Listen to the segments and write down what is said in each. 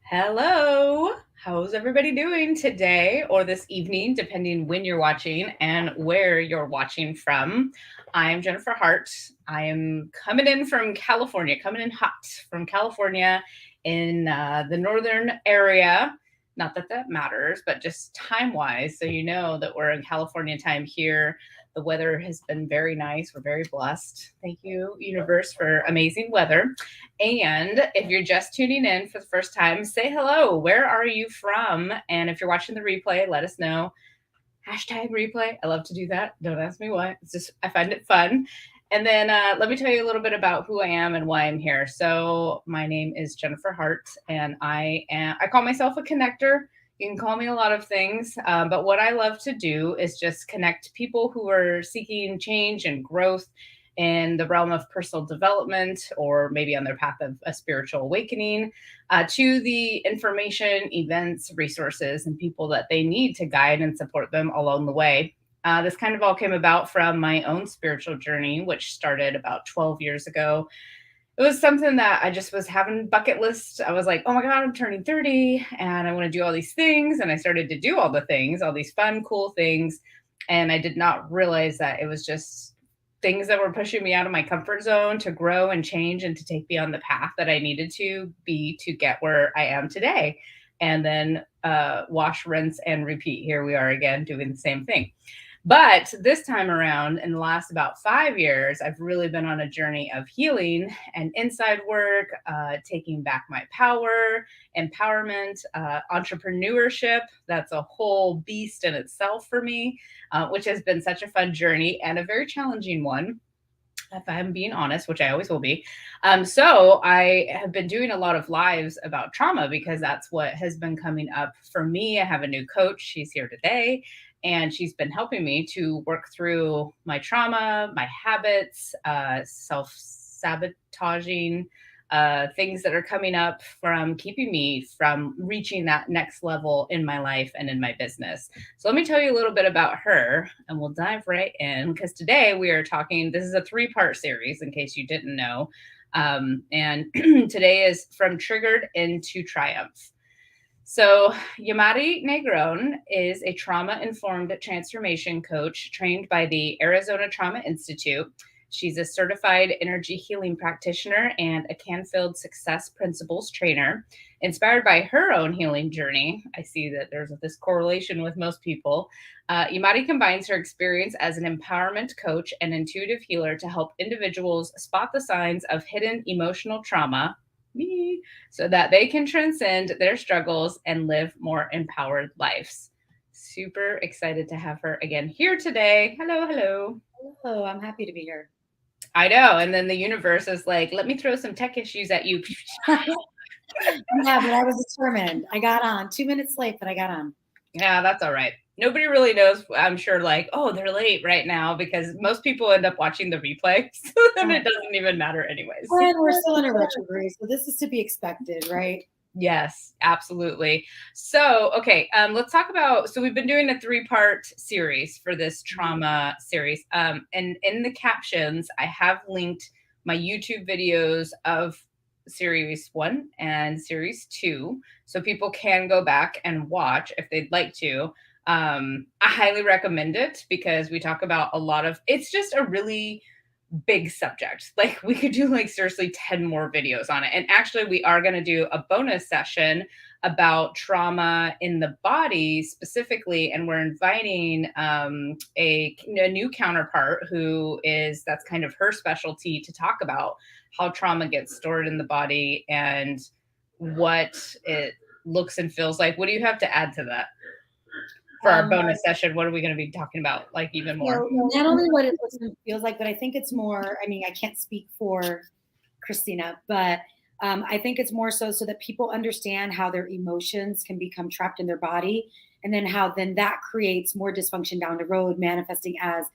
Hello. How's everybody doing today or this evening, depending when you're watching and where you're watching from? I'm Jennifer Hart. I am coming in from California, coming in hot from California in the northern area. Not that that matters, but just time wise. So you know that we're in California time here. The weather has been very nice. We're very blessed. Thank you, universe, for amazing weather. And if you're just tuning in for the first time, say hello. Where are you from? And if you're watching the replay, let us know. Hashtag replay. I love to do that. Don't ask me why. It's just, I find it fun. And then let me tell you a little bit about who I am and why I'm here. So my name is Jennifer Hart, and I call myself a connector. You can call me a lot of things, but what I love to do is just connect people who are seeking change and growth in the realm of personal development, or maybe on their path of a spiritual awakening, to the information, events, resources, and people that they need to guide and support them along the way. This kind of all came about from my own spiritual journey, which started about 12 years ago. It was something that I just was having bucket list. I was like, oh my God, I'm turning 30 and I want to do all these things. And I started to do all the things, all these fun, cool things. And I did not realize that it was just things that were pushing me out of my comfort zone to grow and change and to take me on the path that I needed to be to get where I am today. And then wash, rinse, and repeat. Here we are again doing the same thing. But this time around, in the last about 5 years, I've really been on a journey of healing and inside work, taking back my power, empowerment, entrepreneurship. That's a whole beast in itself for me, which has been such a fun journey and a very challenging one, if I'm being honest, which I always will be. So I have been doing a lot of lives about trauma because that's what has been coming up for me. I have a new coach. She's here today, and she's been helping me to work through my trauma, my habits, self-sabotaging, things that are coming up from keeping me from reaching that next level in my life and in my business. So let me tell you a little bit about her and we'll dive right in, because today we are talking, this is a 3-part series in case you didn't know. And today is from triggered into triumph. So Yamarie Negron is a trauma-informed transformation coach trained by the Arizona Trauma Institute. She's a certified energy healing practitioner and a Canfield Success Principles trainer. Inspired by her own healing journey, I see that there's this correlation with most people. Yamarie combines her experience as an empowerment coach and intuitive healer to help individuals spot the signs of hidden emotional trauma, me, so that they can transcend their struggles and live more empowered lives. Super excited to have her again here today. Hello, hello. Hello, I'm happy to be here. I know. And then the universe is like, let me throw some tech issues at you. Yeah, but I was determined. I got on 2 minutes late, but I got on. Yeah, that's all right. Nobody really knows, I'm sure, like, oh, they're late right now, because most people end up watching the replay. So then it doesn't even matter anyways. And we're still in a retrograde, so this is to be expected, right? Yes, absolutely. So, okay, let's talk about. So, we've been doing a 3-part series for this trauma series. And in the captions, I have linked my YouTube videos of series 1 and series 2. So, people can go back and watch if they'd like to. I highly recommend it because we talk about a lot of, it's just a really big subject. Like we could do like seriously 10 more videos on it. And actually we are going to do a bonus session about trauma in the body specifically. And we're inviting a new counterpart who is, that's kind of her specialty, to talk about how trauma gets stored in the body and what it looks and feels like. What do you have to add to that? For our bonus session, what are we going to be talking about, like, even more? Not only what it looks and feels like, but I think it's more, I mean, I can't speak for Christina, but I think it's more so that people understand how their emotions can become trapped in their body, and then how then that creates more dysfunction down the road, manifesting as,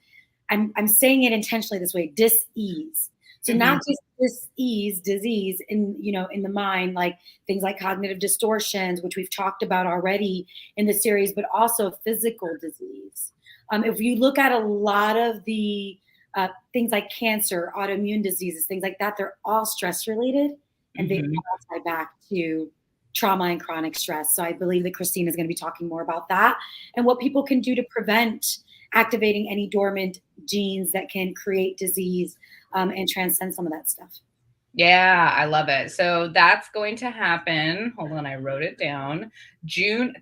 I'm saying it intentionally this way, dis-ease. So not just dis-ease, disease in the mind, like things like cognitive distortions, which we've talked about already in the series, but also physical disease. If you look at a lot of the things like cancer, autoimmune diseases, things like that, they're all stress related, and they all tie back to trauma and chronic stress. So I believe that Christina is going to be talking more about that and what people can do to prevent activating any dormant genes that can create disease and transcend some of that stuff. Yeah, I love it. So that's going to happen. Hold on, I wrote it down.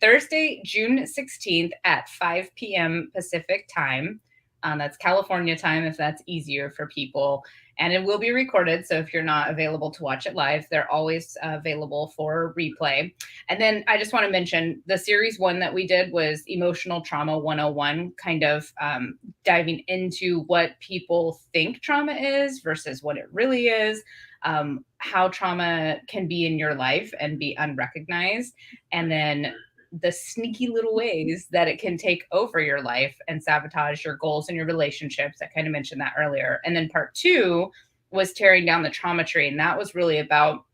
Thursday, June 16th at 5 p.m. Pacific time. That's California time, if that's easier for people. And it will be recorded. So if you're not available to watch it live, they're always available for replay. And then I just want to mention the series one that we did was Emotional Trauma 101, kind of diving into what people think trauma is versus what it really is. How trauma can be in your life and be unrecognized, and then the sneaky little ways that it can take over your life and sabotage your goals and your relationships. I kind of mentioned that earlier. And then part 2 was tearing down the trauma tree. And that was really about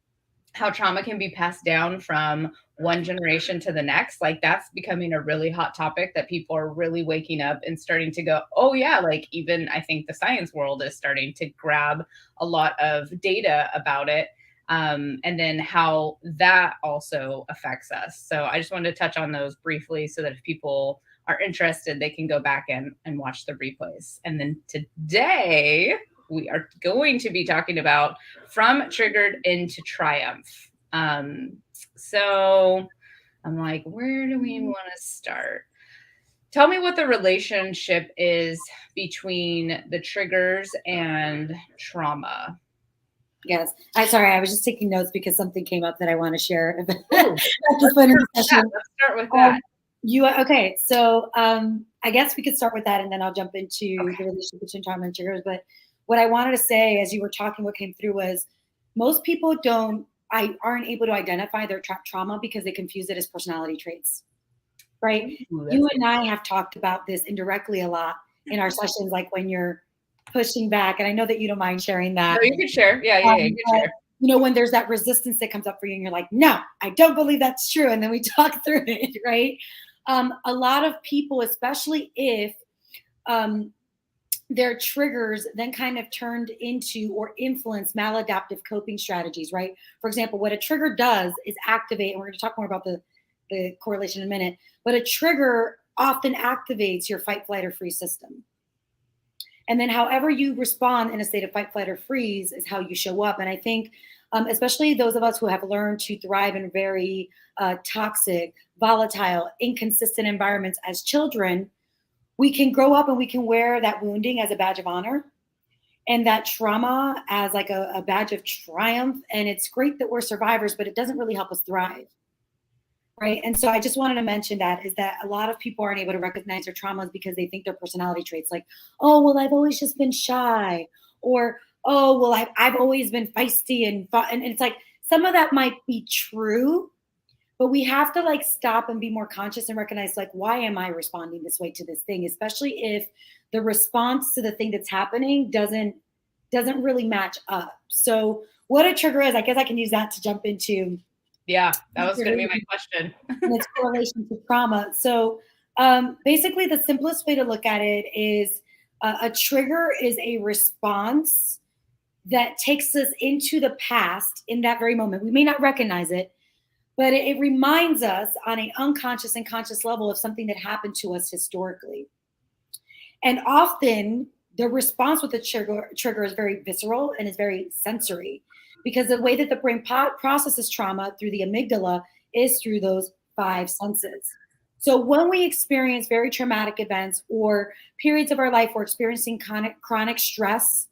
how trauma can be passed down from one generation to the next. Like that's becoming a really hot topic that people are really waking up and starting to go, oh yeah, like even I think the science world is starting to grab a lot of data about it. And then how that also affects us. So I just wanted to touch on those briefly so that if people are interested, they can go back and watch the replays. And then today we are going to be talking about from triggered into triumph. So I'm like, where do we want to start? Tell me what the relationship is between the triggers and trauma. Yes. Sorry, I was just taking notes because something came up that I want to share. Let's start with that. Okay. So I guess we could start with that and then I'll jump into the relationship between trauma and triggers. But what I wanted to say as you were talking, what came through was most people aren't able to identify their trauma because they confuse it as personality traits. Right? You and I have talked about this indirectly a lot in our sessions, like when you're pushing back. And I know that you don't mind sharing that. No, you can share. Yeah, you can share. You know, when there's that resistance that comes up for you and you're like, no, I don't believe that's true. And then we talk through it, right? A lot of people, especially if their triggers then kind of turned into or influence maladaptive coping strategies, right? For example, what a trigger does is activate, and we're going to talk more about the correlation in a minute, but a trigger often activates your fight, flight, or freeze system. And then however you respond in a state of fight, flight, or freeze is how you show up. And I think especially those of us who have learned to thrive in very toxic, volatile, inconsistent environments as children, we can grow up and we can wear that wounding as a badge of honor and that trauma as like a badge of triumph. And it's great that we're survivors, but it doesn't really help us thrive. Right. And so I just wanted to mention that is that a lot of people aren't able to recognize their traumas because they think they're personality traits like, oh, well, I've always just been shy, or, oh, well, I've always been feisty and it's like some of that might be true, but we have to like stop and be more conscious and recognize like, why am I responding this way to this thing? Especially if the response to the thing that's happening doesn't really match up. So what a trigger is, I guess I can use that to jump into. Yeah, that was going to be my question. And its correlation to trauma. So basically the simplest way to look at it is a trigger is a response that takes us into the past in that very moment. We may not recognize it, but it reminds us on an unconscious and conscious level of something that happened to us historically. And often the response with the trigger is very visceral and is very sensory, because the way that the brain processes trauma through the amygdala is through those 5 senses. So when we experience very traumatic events or periods of our life, we're experiencing chronic stress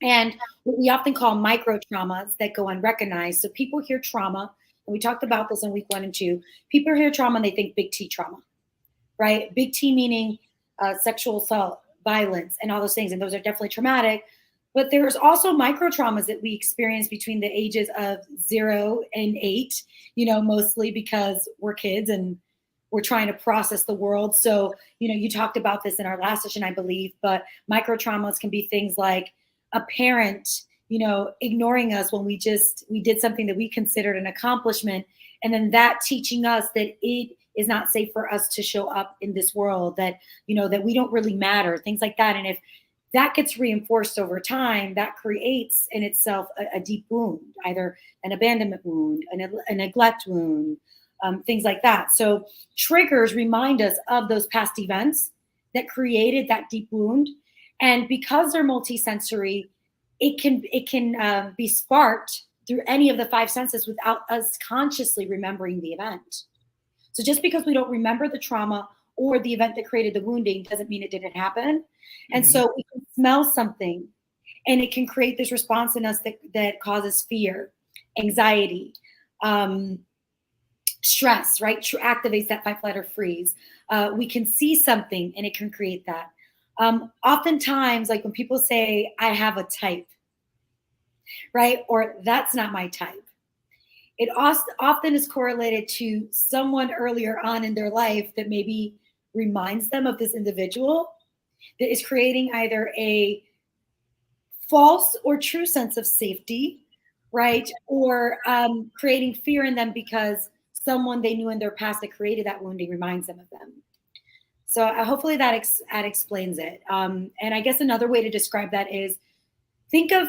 and what we often call micro traumas that go unrecognized. So people hear trauma, and we talked about this in week 1 and 2. People hear trauma and they think big T trauma, right? Big T meaning sexual assault, violence, and all those things. And those are definitely traumatic. But there's also micro traumas that we experience between the ages of 0 and 8, mostly because we're kids and we're trying to process the world. So, you talked about this in our last session, I believe, but micro traumas can be things like a parent, ignoring us when we did something that we considered an accomplishment. And then that teaching us that it is not safe for us to show up in this world, that, that we don't really matter, things like that. And if that gets reinforced over time. That creates in itself a deep wound, either an abandonment wound, a neglect wound, things like that. So triggers remind us of those past events that created that deep wound. And because they're multisensory, it can be sparked through any of the five senses without us consciously remembering the event. So just because we don't remember the trauma or the event that created the wounding doesn't mean it didn't happen. And Mhm. so we can smell something and it can create this response in us that causes fear, anxiety, um, stress, right? Activates that fight, flight, or freeze. We can see something and it can create that. Oftentimes, like when people say, I have a type, right? Or that's not my type. It often is correlated to someone earlier on in their life that maybe reminds them of this individual that is creating either a false or true sense of safety, right? Or creating fear in them because someone they knew in their past that created that wounding reminds them of them. So hopefully that explains it. And I guess another way to describe that is think of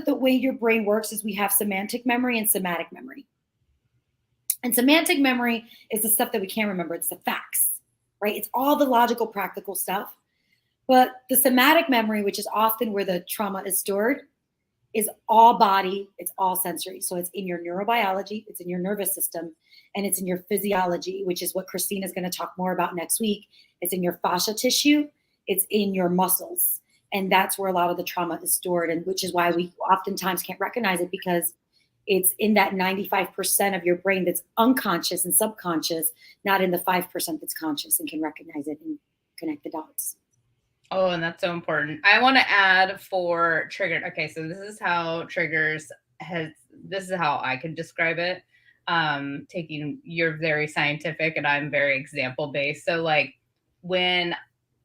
the way your brain works is we have semantic memory and somatic memory. And semantic memory is the stuff that we can't remember. It's the facts, right? It's all the logical, practical stuff. But the somatic memory, which is often where the trauma is stored, is all body, it's all sensory. So it's in your neurobiology, it's in your nervous system, and it's in your physiology, which is what Christina is going to talk more about next week. It's in your fascia tissue, it's in your muscles. And that's where a lot of the trauma is stored, and which is why we oftentimes can't recognize it because it's in that 95% of your brain that's unconscious and subconscious, not in the 5% that's conscious and can recognize it and connect the dots. Oh, and that's so important. I want to add for triggered. Okay, so this is how I could describe it. Taking you're very scientific and I'm very example based. So like when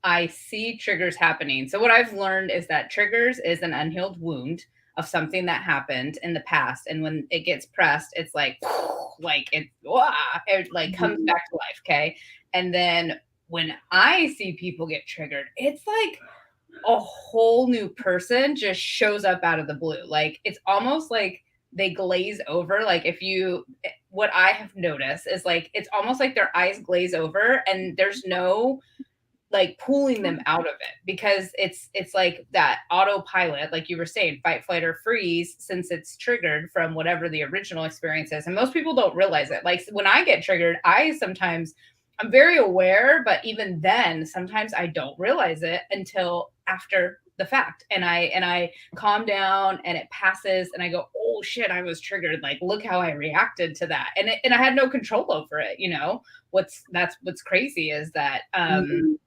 I see triggers happening, so what I've learned is that triggers is an unhealed wound of something that happened in the past. And when it gets pressed, it's like it like comes Mhm. back to life. Okay. And then when I see people get triggered, it's like a whole new person just shows up out of the blue. Like it's almost like they glaze over. Like what I have noticed is like it's almost like their eyes glaze over and there's no like pulling them out of it because it's like that autopilot, like you were saying, fight, flight, or freeze, since it's triggered from whatever the original experience is. And most people don't realize it. Like when I get triggered, I'm very aware, but even then, sometimes I don't realize it until after the fact. And I calm down and it passes and I go, oh shit, I was triggered. Like, look how I reacted to that. And I had no control over it, you know. What's crazy is that Mhm.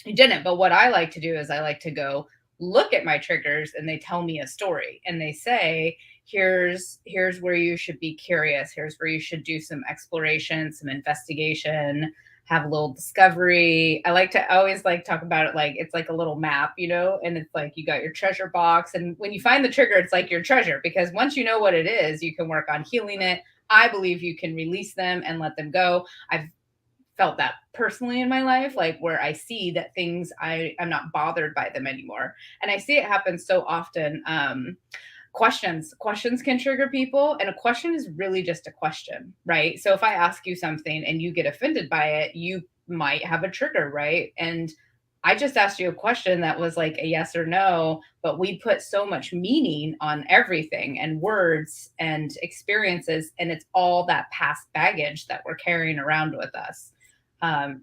I didn't. But what I like to do is I like to go look at my triggers and they tell me a story and they say, here's where you should be curious. Here's where you should do some exploration, some investigation, have a little discovery. I always like talk about it like it's like a little map, you know, and it's like you got your treasure box. And when you find the trigger, it's like your treasure because once you know what it is, you can work on healing it. I believe you can release them and let them go. I've felt that personally in my life, like where I see that I'm not bothered by them anymore. And I see it happen so often. Questions can trigger people, and a question is really just a question, right? So if I ask you something and you get offended by it, you might have a trigger, right? And I just asked you a question that was like a yes or no, but we put so much meaning on everything and words and experiences, and it's all that past baggage that we're carrying around with us.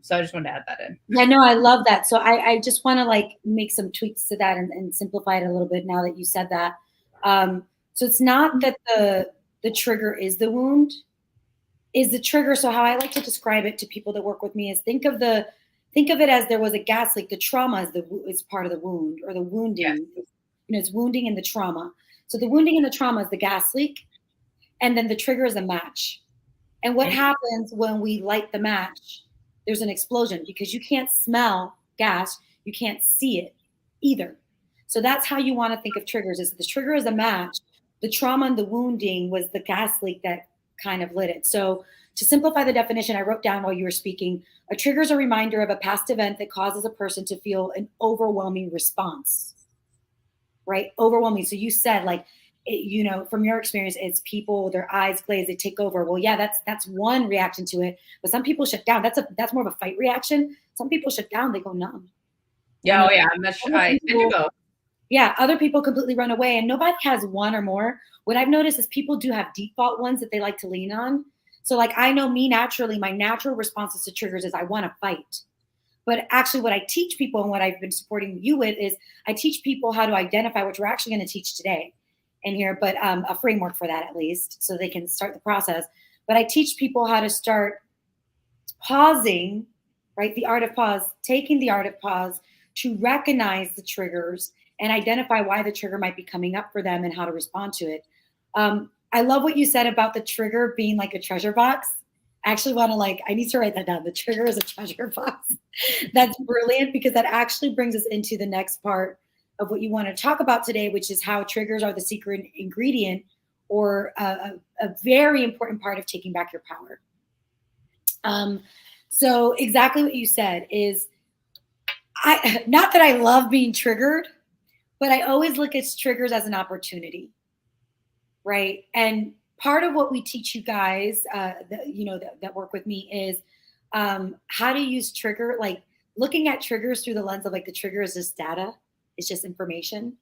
So I just wanted to add that in. Yeah, no, I love that. So I just want to like make some tweaks to that and simplify it a little bit now that you said that. So it's not that the trigger is the wound, is the trigger. So how I like to describe it to people that work with me is think of it as there was a gas leak. The trauma is part of the wound, or the Yes. wounding. It's wounding and the trauma. So the wounding and the trauma is the gas leak, and then the trigger is a match. And what happens when we light the match? There's an explosion because you can't smell gas, you can't see it either. So that's how you want to think of triggers: is the trigger is a match. The trauma and the wounding was the gas leak that kind of lit it. So to simplify the definition, I wrote down while you were speaking, a trigger is a reminder of a past event that causes a person to feel an overwhelming response. right? Overwhelming. So you said like, from your experience, it's people, their eyes glaze, they take over. Well, yeah, that's one reaction to it. But some people shut down. That's more of a fight reaction. Some people shut down, they go numb. Yeah, oh yeah, I do both. Yeah, other people completely run away, and nobody has one or more. What I've noticed is people do have default ones that they like to lean on. So like I know me naturally, my natural responses to triggers is I want to fight. But actually what I teach people and what I've been supporting you with is I teach people how to identify, which we're actually going to teach today in here, but a framework for that at least, so they can start the process. But I teach people how to start pausing, right? The art of pause, taking the art of pause to recognize the triggers and identify why the trigger might be coming up for them and how to respond to it. I love what you said about the trigger being like a treasure box. I actually want to I need to write that down. The trigger is a treasure box. That's brilliant, because that actually brings us into the next part of what you want to talk about today, which is how triggers are the secret ingredient, or a very important part of taking back your power. So exactly what you said is, not that I love being triggered, but I always look at triggers as an opportunity, right? And part of what we teach you guys, that work with me is how to use trigger, like looking at triggers through the lens of like the trigger is just data, it's just information.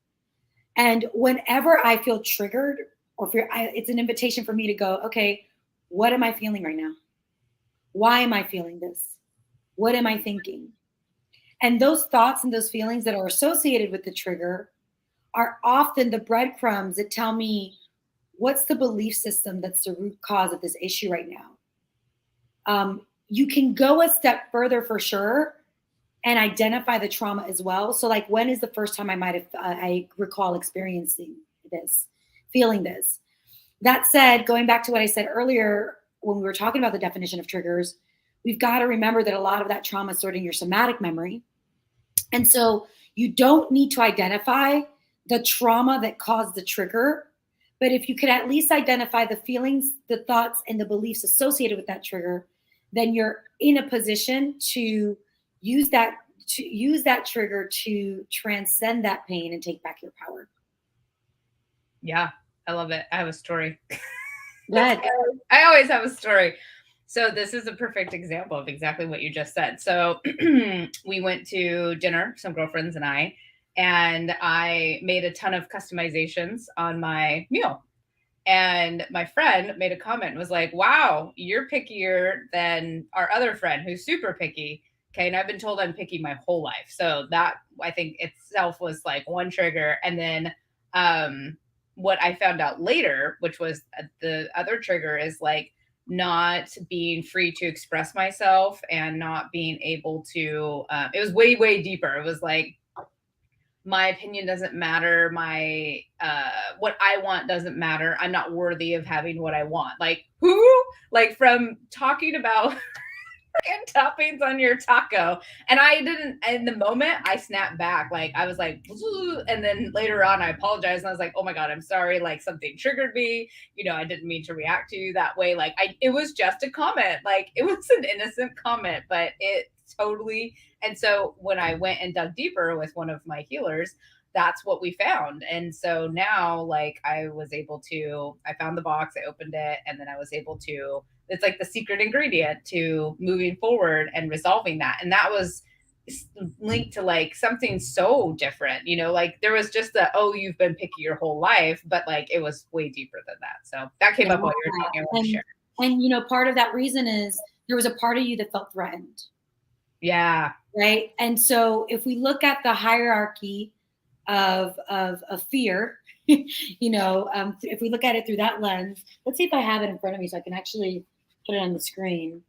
And whenever I feel triggered, or it's an invitation for me to go, okay, what am I feeling right now? Why am I feeling this? What am I thinking? And those thoughts and those feelings that are associated with the trigger are often the breadcrumbs that tell me what's the belief system that's the root cause of this issue right now. You can go a step further for sure and identify the trauma as well. So like, when is the first time I recall experiencing this, feeling this? That said, going back to what I said earlier, when we were talking about the definition of triggers, we've got to remember that a lot of that trauma is stored in your somatic memory. And so you don't need to identify the trauma that caused the trigger, but if you could at least identify the feelings, the thoughts, and the beliefs associated with that trigger, then you're in a position to use that trigger to transcend that pain and take back your power. Yeah, I love it. I have a story. Good. I always have a story. So this is a perfect example of exactly what you just said. So we went to dinner, some girlfriends and I made a ton of customizations on my meal. And my friend made a comment and was like, wow, you're pickier than our other friend who's super picky. Okay. And I've been told I'm picky my whole life. So that, I think itself was like one trigger. And then what I found out later, which was the other trigger, is like not being free to express myself and not being able to, it was way, way deeper. It was like, my opinion doesn't matter. My what I want doesn't matter. I'm not worthy of having what I want. Like, who? Like, from talking about and toppings on your taco. And I didn't, in the moment, I snapped back. Like, I was like, and then later on, I apologized. And I was like, oh my God, I'm sorry. Like, something triggered me. I didn't mean to react to you that way. Like, it was just a comment. Like, it was an innocent comment, but it totally. And so when I went and dug deeper with one of my healers, that's what we found. And so now, like, I found the box, I opened it, and then I was able to, it's like the secret ingredient to moving forward and resolving that. And that was linked to like something so different, like there was just you've been picky your whole life, but like it was way deeper than that. So that came up while you were talking. I want to share. And part of that reason is there was a part of you that felt threatened. Yeah. Right. And so if we look at the hierarchy of fear, if we look at it through that lens, let's see if I have it in front of me so I can actually put it on the screen.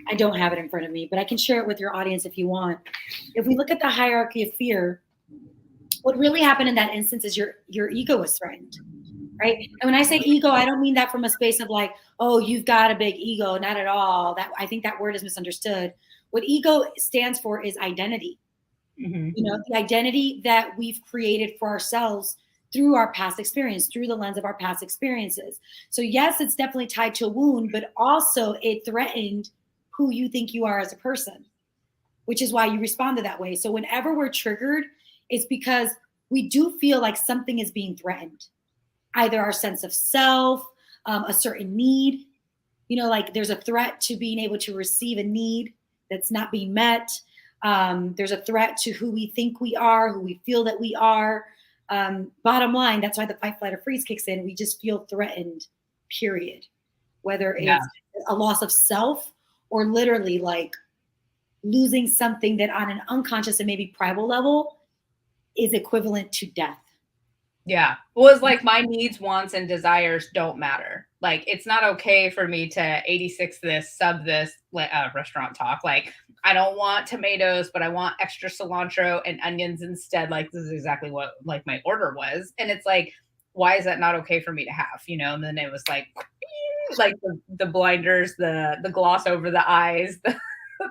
I don't have it in front of me, but I can share it with your audience if you want. If we look at the hierarchy of fear, what really happened in that instance is your ego was threatened, right? And when I say ego, I don't mean that from a space of like, oh, you've got a big ego. Not at all. I think that word is misunderstood. What ego stands for is identity. Mm-hmm. The identity that we've created for ourselves through our past experience, through the lens of our past experiences. So yes, it's definitely tied to a wound, but also it threatened who you think you are as a person, which is why you responded that way. So whenever we're triggered, it's because we do feel like something is being threatened, either our sense of self, a certain need, like there's a threat to being able to receive a need that's not being met. There's a threat to who we think we are, who we feel that we are. Bottom line, that's why the fight, flight, or freeze kicks in. We just feel threatened, period. Whether it's a loss of self or literally like losing something that on an unconscious and maybe primal level is equivalent to death. Yeah. Well, it's like my needs, wants, and desires don't matter. Like, it's not okay for me to 86 this, sub this restaurant talk. Like, I don't want tomatoes, but I want extra cilantro and onions instead. Like, this is exactly what like my order was. And it's like, why is that not okay for me to have? And then it was like the blinders, the gloss over the eyes.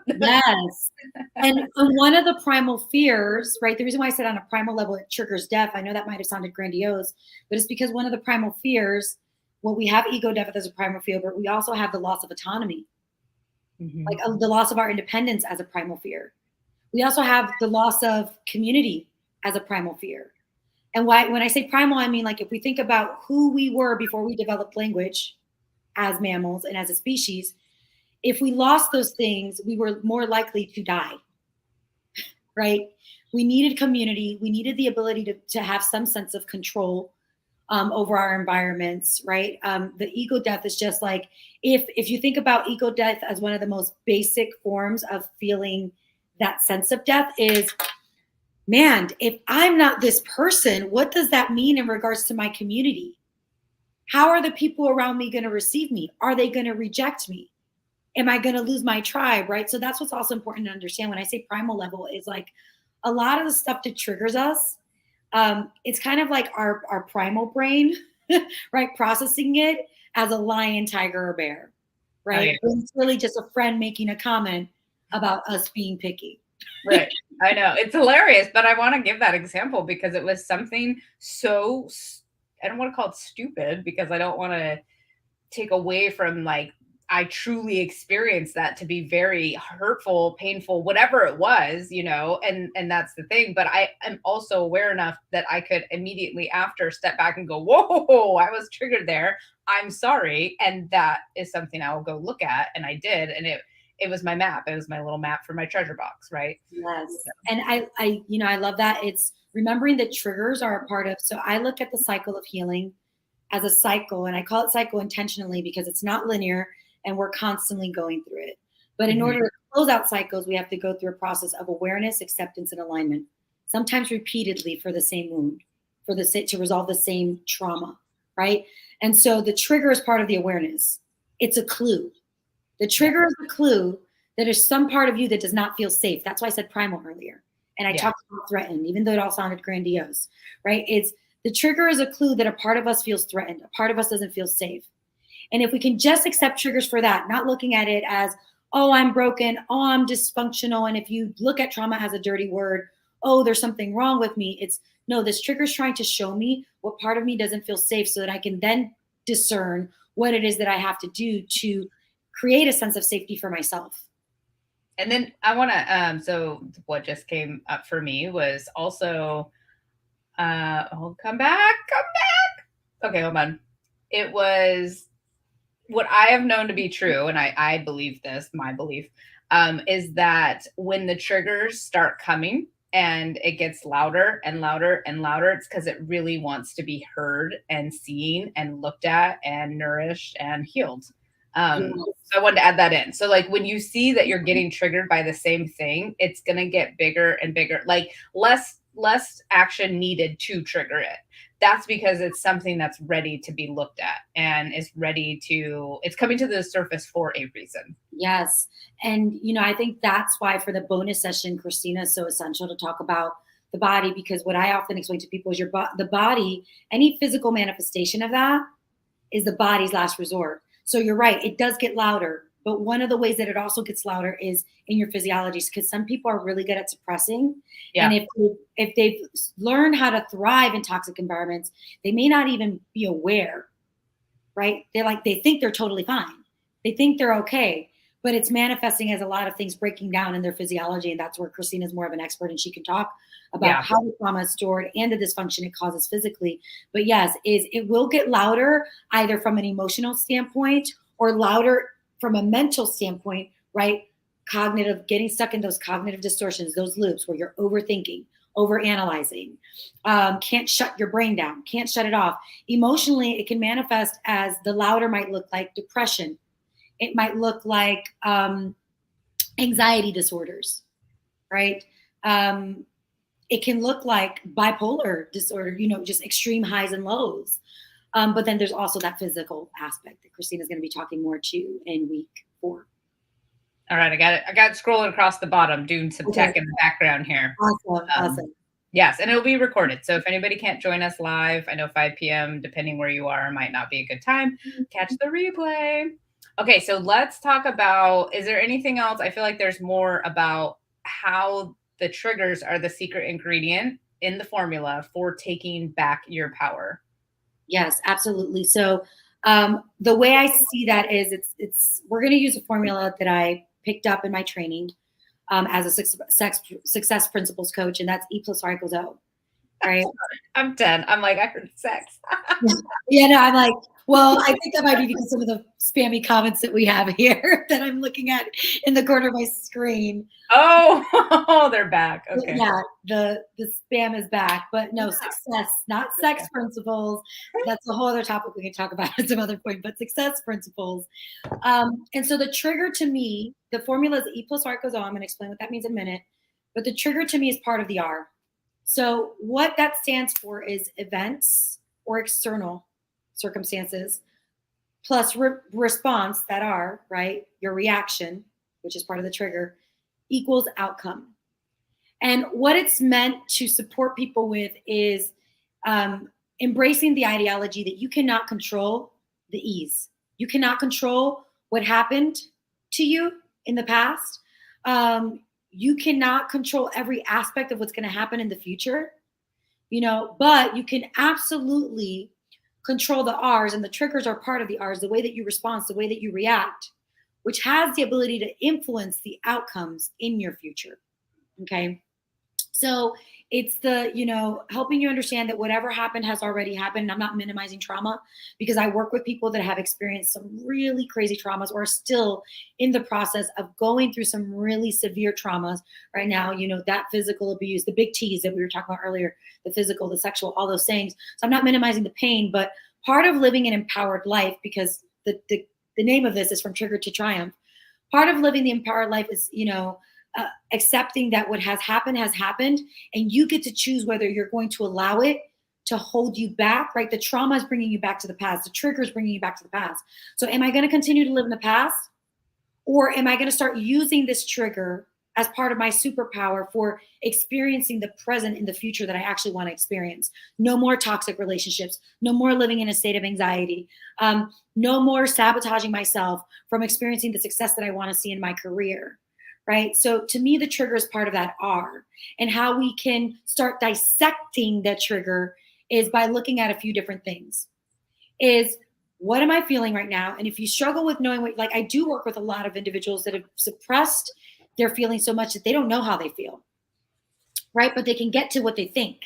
Yes. And one of the primal fears, right? The reason why I said on a primal level it triggers death, I know that might have sounded grandiose, but it's because one of the primal fears, well, we have ego death as a primal fear, but we also have the loss of autonomy, like the loss of our independence as a primal fear. We also have the loss of community as a primal fear. And when I say primal, I mean like if we think about who we were before we developed language as mammals and as a species, if we lost those things, we were more likely to die, right? We needed community. We needed the ability to have some sense of control over our environments, right? The ego death is just like, if you think about ego death as one of the most basic forms of feeling that sense of death is, man, if I'm not this person, what does that mean in regards to my community? How are the people around me going to receive me? Are they going to reject me? Am I going to lose my tribe, right? So that's what's also important to understand when I say primal level is like a lot of the stuff that triggers us. It's kind of like our primal brain, right? Processing it as a lion, tiger, or bear, right? Oh, yeah. It's really just a friend making a comment about us being picky. Right. I know. It's hilarious, but I want to give that example because it was something so, I don't want to call it stupid because I don't want to take away from like, I truly experienced that to be very hurtful, painful, whatever it was, and that's the thing. But I am also aware enough that I could immediately after step back and go, whoa, I was triggered there. I'm sorry. And that is something I will go look at. And I did. And it was my map. It was my little map for my treasure box. Right. Yes. And I love that. It's remembering that triggers are a part of, so I look at the cycle of healing as a cycle, and I call it cycle intentionally because it's not linear and we're constantly going through it. But in order to close out cycles, we have to go through a process of awareness, acceptance, and alignment, sometimes repeatedly for the same wound, to resolve the same trauma, right? And so the trigger is part of the awareness. It's a clue. The trigger is a clue that there's some part of you that does not feel safe. That's why I said primal earlier. And I talked about threatened, even though it all sounded grandiose, right? The trigger is a clue that a part of us feels threatened. A part of us doesn't feel safe. And if we can just accept triggers for that, not looking at it as, oh, I'm broken, oh, I'm dysfunctional. And if you look at trauma as a dirty word, oh, there's something wrong with me. It's no, this trigger is trying to show me what part of me doesn't feel safe so that I can then discern what it is that I have to do to create a sense of safety for myself. And then I want to, so what just came up for me was also, come back. Okay, hold on. It was what I have known to be true, and I believe this, my belief, is that when the triggers start coming and it gets louder and louder and louder, it's because it really wants to be heard and seen and looked at and nourished and healed. So I wanted to add that in. So like when you see that you're getting triggered by the same thing, it's going to get bigger and bigger, like less action needed to trigger it. That's because it's something that's ready to be looked at and is it's coming to the surface for a reason. Yes. And, I think that's why for the bonus session, Christina, is so essential to talk about the body, because what I often explain to people is the body, any physical manifestation of that is the body's last resort. So you're right. It does get louder. But one of the ways that it also gets louder is in your physiology, because some people are really good at suppressing. Yeah. And if they've learned how to thrive in toxic environments, they may not even be aware, right? They think they're totally fine. They think they're okay, but it's manifesting as a lot of things breaking down in their physiology. And that's where Christina's more of an expert and she can talk about how the trauma is stored and the dysfunction it causes physically. But yes, it will get louder either from an emotional standpoint or louder from a mental standpoint, right? Cognitive, getting stuck in those cognitive distortions, those loops where you're overthinking, overanalyzing, can't shut your brain down, can't shut it off. Emotionally, it can manifest as the louder might look like depression. It might look like anxiety disorders, right? It can look like bipolar disorder, just extreme highs and lows. But then there's also that physical aspect that Christina's going to be talking more to in week 4. All right, I got it. I got it scrolling across the bottom, doing some tech in the background here. Awesome. Yes, and it'll be recorded. So if anybody can't join us live, I know 5 p.m., depending where you are, might not be a good time. Catch the replay. Okay, so let's talk about, is there anything else? I feel like there's more about how the triggers are the secret ingredient in the formula for taking back your power. Yes, absolutely. So the way I see that is we're going to use a formula that I picked up in my training as a success principles coach, and that's E plus R equals O. Right? I'm 10. I'm like, I heard sex. Yeah, no, I'm like, well, I think that might be because some of the spammy comments that we have here that I'm looking at in the corner of my screen. Oh, they're back. Okay. Yeah, the spam is back, but no, success, not sex principles. That's a whole other topic we can talk about at some other point, but success principles. And so the trigger to me, the formula is E plus R equals O. I'm going to explain what that means in a minute. But the trigger to me is part of the R. So what that stands for is events or external circumstances plus response, that are, right? Your reaction, which is part of the trigger, equals outcome. And what it's meant to support people with is embracing the ideology that you cannot control the ease. You cannot control what happened to you in the past. You cannot control every aspect of what's going to happen in the future, but you can absolutely control the R's, and the triggers are part of the R's, the way that you respond, the way that you react, which has the ability to influence the outcomes in your future. Okay. So it's the, helping you understand that whatever happened has already happened. And I'm not minimizing trauma because I work with people that have experienced some really crazy traumas or are still in the process of going through some really severe traumas right now. That physical abuse, the big T's that we were talking about earlier, the physical, the sexual, all those things. So I'm not minimizing the pain, but part of living an empowered life, because the name of this is From Trigger to Triumph. Part of living the empowered life is, accepting that what has happened, and you get to choose whether you're going to allow it to hold you back, right? The trauma is bringing you back to the past. The trigger is bringing you back to the past. So am I going to continue to live in the past, or am I going to start using this trigger as part of my superpower for experiencing the present in the future that I actually want to experience? No more toxic relationships, no more living in a state of anxiety, no more sabotaging myself from experiencing the success that I want to see in my career. Right. So to me, the trigger is part of that R, and how we can start dissecting that trigger is by looking at a few different things. Is what am I feeling right now? And if you struggle with knowing what, like I do work with a lot of individuals that have suppressed their feelings so much that they don't know how they feel. Right. But they can get to what they think.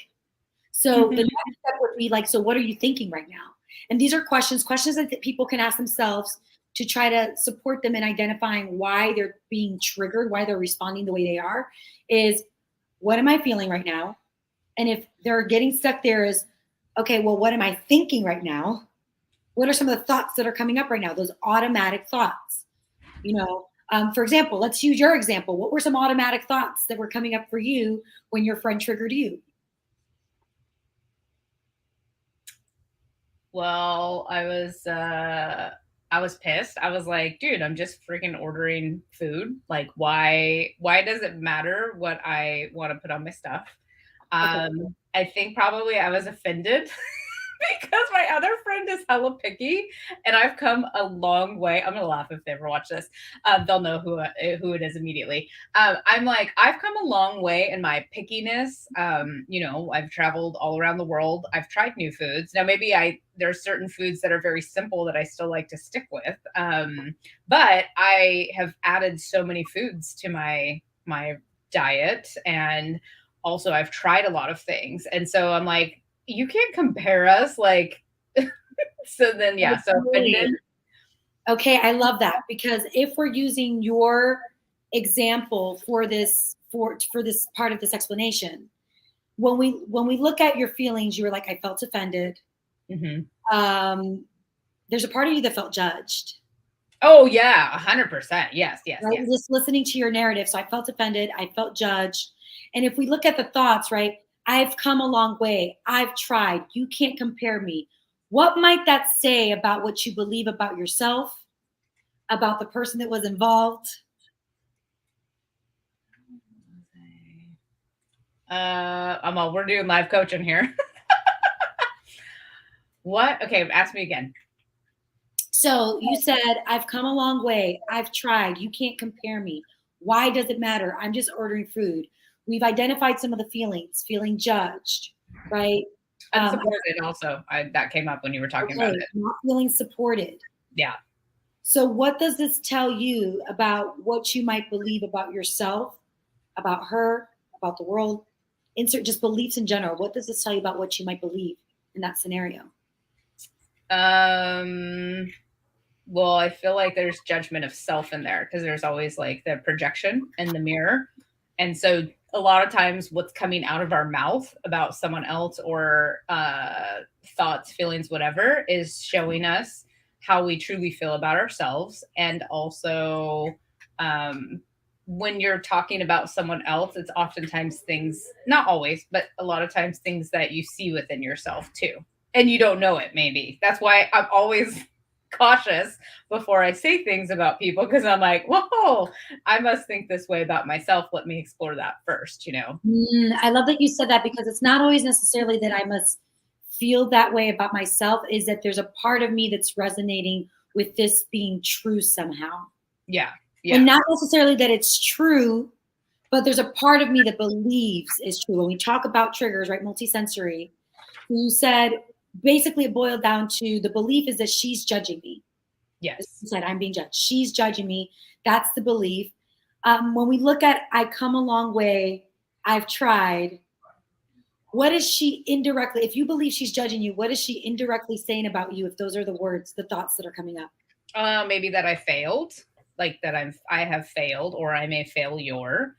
So the next step would be like, so what are you thinking right now? And these are questions that people can ask themselves to try to support them in identifying why they're being triggered, why they're responding the way they are. Is what am I feeling right now? And if they're getting stuck there, is, okay, well, what am I thinking right now? What are some of the thoughts that are coming up right now? Those automatic thoughts, for example, let's use your example. What were some automatic thoughts that were coming up for you when your friend triggered you? Well, I was pissed. I was like, dude, I'm just freaking ordering food. Like, why does it matter what I want to put on my stuff? I think probably I was offended because my other friend is hella picky, and I've come a long way. I'm gonna laugh if they ever watch this. They'll know who it is immediately. I'm like, I've come a long way in my pickiness. I've traveled all around the world. I've tried new foods. Now, maybe there's certain foods that are very simple that I still like to stick with. But I have added so many foods to my diet, and also I've tried a lot of things. And so I'm like, you can't compare us. Like, so then, yeah. So offended. Okay, I love that, because if we're using your example for this part of this explanation, when we look at your feelings, you were like, I felt offended. There's a part of you that felt judged. Oh yeah, 100%. Yes, yes, Right? yes. Just listening to your narrative. So I felt offended. I felt judged. And if we look at the thoughts, right? I've come a long way. I've tried. You can't compare me. What might that say about what you believe about yourself, about the person that was involved? We're doing live coaching here. What? Okay, ask me again. So you said, I've come a long way. I've tried. You can't compare me. Why does it matter? I'm just ordering food. We've identified some of the feelings, feeling judged, right? Unsupported also. That came up when you were talking about it. Not feeling supported. Yeah. So what does this tell you about what you might believe about yourself, about her, about the world? Insert just beliefs in general. What does this tell you about what you might believe in that scenario? Well, I feel like there's judgment of self in there, because there's always like the projection in the mirror. And so a lot of times what's coming out of our mouth about someone else, or thoughts, feelings, whatever, is showing us how we truly feel about ourselves. And also, when you're talking about someone else, it's oftentimes things, not always, but a lot of times things that you see within yourself too. And you don't know it, maybe. That's why I'm always cautious before I say things about people, because I'm like, whoa, I must think this way about myself. Let me explore that first, you know? I love that you said that, because it's not always necessarily that I must feel that way about myself, is that there's a part of me that's resonating with this being true somehow. Yeah. Yeah. And not necessarily that it's true, but there's a part of me that believes is true. When we talk about triggers, right, multisensory, you said basically it boiled down to the belief is that she's judging me. Yes. You said I'm being judged. She's judging me. That's the belief. When we look at I come a long way, I've tried. What is she indirectly, if you believe she's judging you, what is she indirectly saying about you, if those are the words, the thoughts that are coming up? Maybe that I failed, like that I have failed, or I may fail your.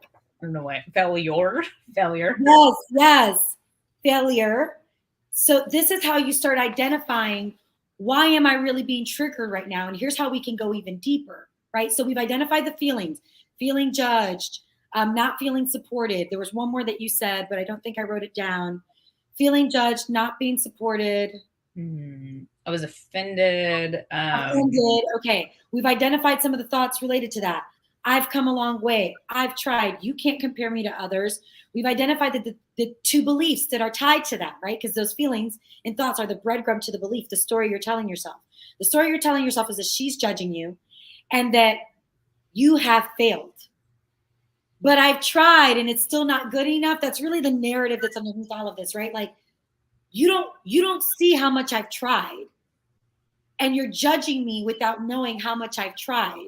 I don't know what failure. Yes, yes. Failure. So this is how you start identifying, why am I really being triggered right now? And here's how we can go even deeper, right? So we've identified the feelings, feeling judged, not feeling supported. There was one more that you said, but I don't think I wrote it down. Feeling judged, not being supported. I was offended. Offended. Okay. We've identified some of the thoughts related to that. I've come a long way. I've tried. You can't compare me to others. We've identified the two beliefs that are tied to that, right? Because those feelings and thoughts are the breadcrumb to the belief, the story you're telling yourself. The story you're telling yourself is that she's judging you and that you have failed. But I've tried and it's still not good enough. That's really the narrative that's underneath all of this, right? Like you don't see how much I've tried. And you're judging me without knowing how much I've tried,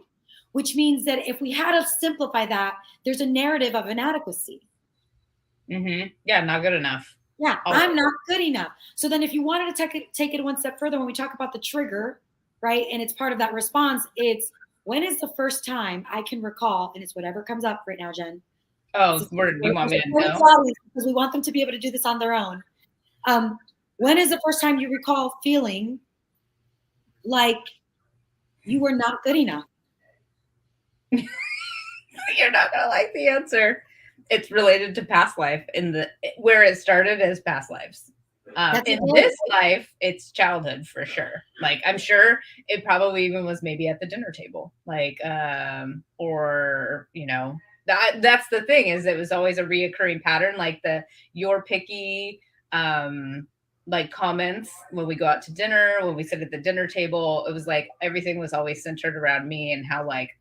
which means that if we had to simplify that, there's a narrative of inadequacy. Yeah, not good enough. Yeah, I'm not good enough. So then if you wanted to take it one step further, when we talk about the trigger, right, and it's part of that response, it's when is the first time I can recall, and it's whatever comes up right now, Jen. Oh, you want me to know? Because we want them to be able to do this on their own. When is the first time you recall feeling like you were not good enough? You're not gonna like the answer. It's related to past life, where it started as past lives. In this life, it's childhood for sure. Like I'm sure it probably even was maybe at the dinner table, like or you know, that's the thing, is it was always a reoccurring pattern, like you're picky like comments when we go out to dinner, when we sit at the dinner table. It was like everything was always centered around me, and how like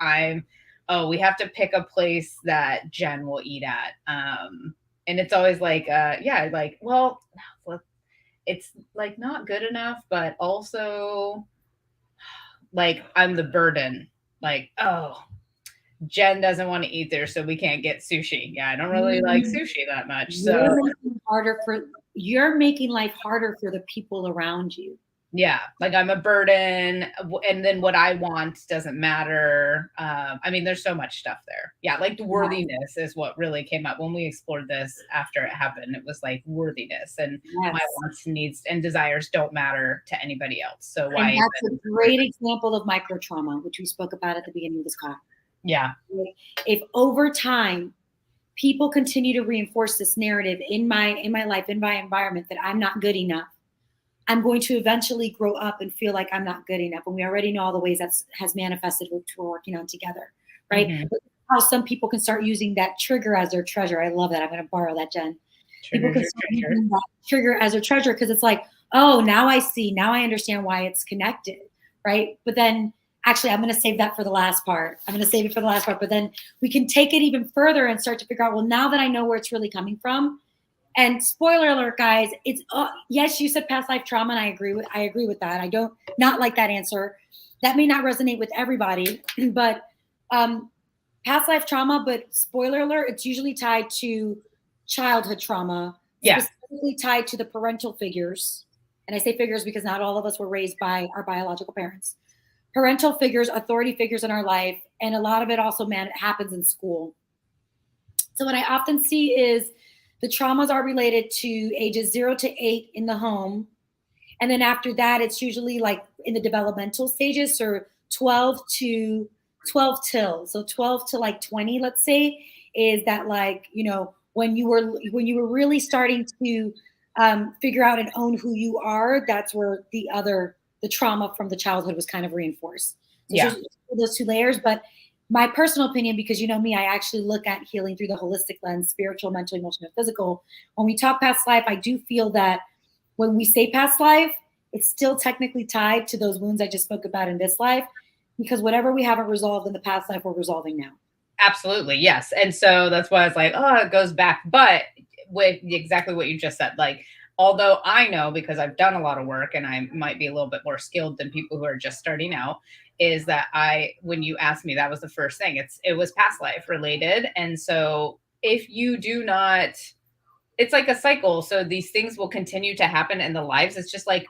we have to pick a place that Jen will eat at. And it's always like, yeah, like, well, it's like not good enough, but also like I'm the burden. Like, oh, Jen doesn't want to eat there, so we can't get sushi. Yeah, I don't really like sushi that much. So you're making life harder for the people around you. yeah, like I'm a burden, and then what I want doesn't matter. I mean, there's so much stuff there. Yeah, like the worthiness is what really came up when we explored this after it happened. It was like worthiness, and my wants, needs, and desires don't matter to anybody else. So why? And that's a great example of micro trauma, which we spoke about at the beginning of this call. Yeah. If over time people continue to reinforce this narrative in my life, in my environment, that I'm not good enough, I'm going to eventually grow up and feel like I'm not good enough. And we already know all the ways that has manifested, which we're working on together, right? Mm-hmm. How some people can start using that trigger as their treasure. I love that. I'm going to borrow that, Jen. People can start using that trigger as their treasure because it's like, oh, now I see. Now I understand why it's connected, right? But then actually, I'm going to save that for the last part. I'm going to save it for the last part. But then we can take it even further and start to figure out, well, now that I know where it's really coming from. And spoiler alert, guys, it's yes, you said past life trauma, and I agree with that. I don't not like that answer. That may not resonate with everybody, but past life trauma, but spoiler alert, it's usually tied to childhood trauma, specifically tied to the parental figures. And I say figures because not all of us were raised by our biological parents. Parental figures, authority figures in our life, and a lot of it also happens in school. So what I often see is the traumas are related to ages 0 to 8 in the home. And then after that, it's usually like in the developmental stages, so 12 till. So 12 to like 20, let's say, is that like, you know, when you were really starting to figure out and own who you are, that's where the trauma from the childhood was kind of reinforced. So those two layers, but my personal opinion, because you know me, I actually look at healing through the holistic lens, spiritual, mental, emotional, physical. When we talk past life, I do feel that when we say past life, it's still technically tied to those wounds I just spoke about in this life, because whatever we haven't resolved in the past life, we're resolving now. Absolutely, yes. And so that's why it's like, oh, it goes back. But with exactly what you just said, like, although I know because I've done a lot of work and I might be a little bit more skilled than people who are just starting out, is that when you asked me, that was the first thing. It was past life related. And so if you do not, it's like a cycle. So these things will continue to happen in the lives. It's just like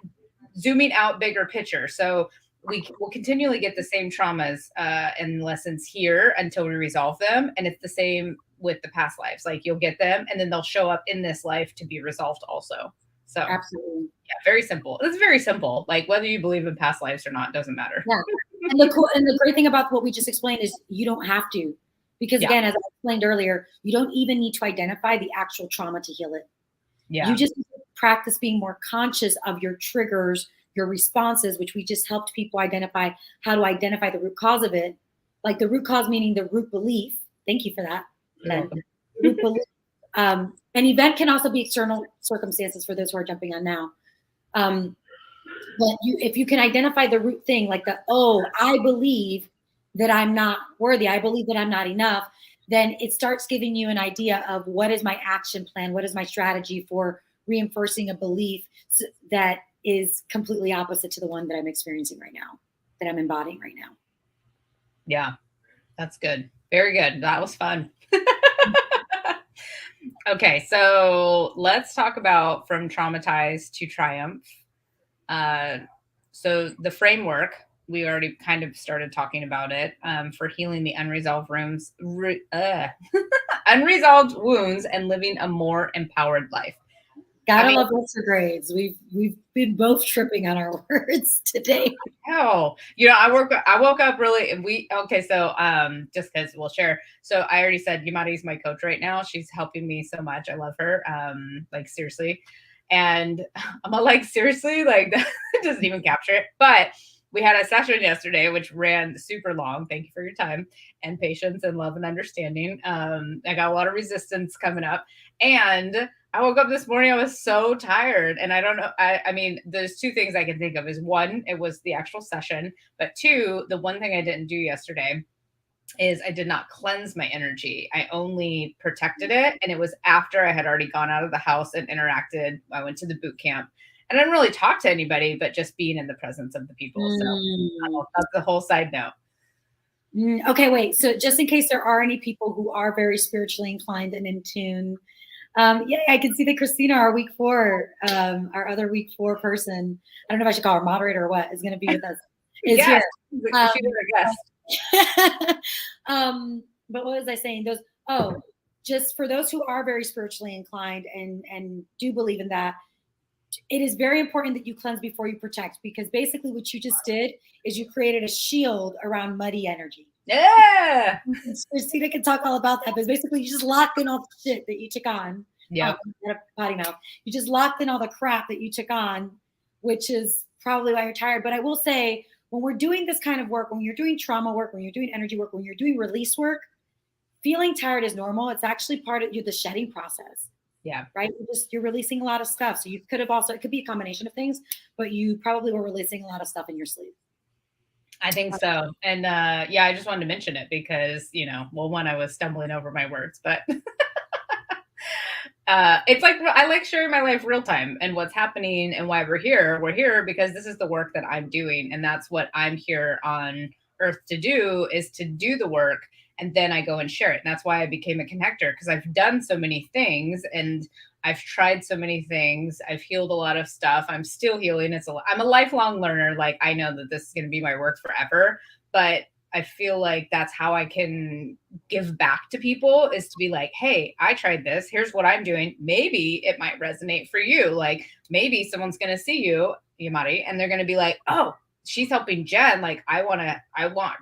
zooming out bigger picture. So we will continually get the same traumas and lessons here until we resolve them. And it's the same with the past lives. Like you'll get them and then they'll show up in this life to be resolved also. So absolutely. Yeah, very simple. It's very simple. Like whether you believe in past lives or not, doesn't matter. Yeah. And the great thing about what we just explained is you don't have to, because again, as I explained earlier, you don't even need to identify the actual trauma to heal it. Yeah. You just practice being more conscious of your triggers, your responses, which we just helped people identify how to identify the root cause of it. Like the root cause, meaning the root belief. Thank you for that. Root belief. An event can also be external circumstances for those who are jumping on now. But if you can identify the root thing, like I believe that I'm not worthy, I believe that I'm not enough, then it starts giving you an idea of what is my action plan, what is my strategy for reinforcing a belief that is completely opposite to the one that I'm experiencing right now, that I'm embodying right now. Yeah, that's good. Very good. That was fun. Okay, so let's talk about from traumatized to triumph. So the framework, we already kind of started talking about it, for healing the unresolved unresolved wounds and living a more empowered life. Gotta love retrogrades. We've been both tripping on our words today. Oh, you know, I woke up really, so just because we'll share. So I already said Yamarie's my coach right now. She's helping me so much. I love her. Like seriously. And I'm like, seriously, like that doesn't even capture it. But we had a session yesterday, which ran super long. Thank you for your time and patience and love and understanding. I got a lot of resistance coming up. And I woke up this morning, I was so tired. And I don't know. I mean, there's two things I can think of is one, it was the actual session. But two, the one thing I didn't do yesterday is I did not cleanse my energy. I only protected it. And it was after I had already gone out of the house and interacted. I went to the boot camp and I didn't really talk to anybody, but just being in the presence of the people. So that's the whole side note. Okay, wait. So just in case there are any people who are very spiritually inclined and in tune, yeah, I can see that Christina, our week 4, our other week 4 person, I don't know if I should call her moderator or what, is going to be with us, is Yes, here. she's our guest. But what was I saying? Just for those who are very spiritually inclined and do believe in that, it is very important that you cleanse before you protect, because basically what you just did is you created a shield around muddy energy. Yeah. Christina can talk all about that, but basically you just locked in all the shit that you took on. Yeah. Potty mouth. You just locked in all the crap that you took on, which is probably why you're tired. But I will say, when we're doing this kind of work, when you're doing trauma work, when you're doing energy work, when you're doing release work, feeling tired is normal. It's actually part of the shedding process. Yeah. Right. You're releasing a lot of stuff. So you could have also, it could be a combination of things, but you probably were releasing a lot of stuff in your sleep. I think so. And yeah, I just wanted to mention it because, well, one, I was stumbling over my words, but it's like, I like sharing my life real time and what's happening and why we're here. We're here because this is the work that I'm doing. And that's what I'm here on earth to do, is to do the work. And then I go and share it. And that's why I became a connector, because I've done so many things and I've tried so many things. I've healed a lot of stuff. I'm still healing. I'm a lifelong learner. Like, I know that this is going to be my work forever, but I feel like that's how I can give back to people, is to be like, hey, I tried this. Here's what I'm doing. Maybe it might resonate for you. Like, maybe someone's going to see you, Yamarie, and they're going to be like, oh, she's helping Jen. Like, I want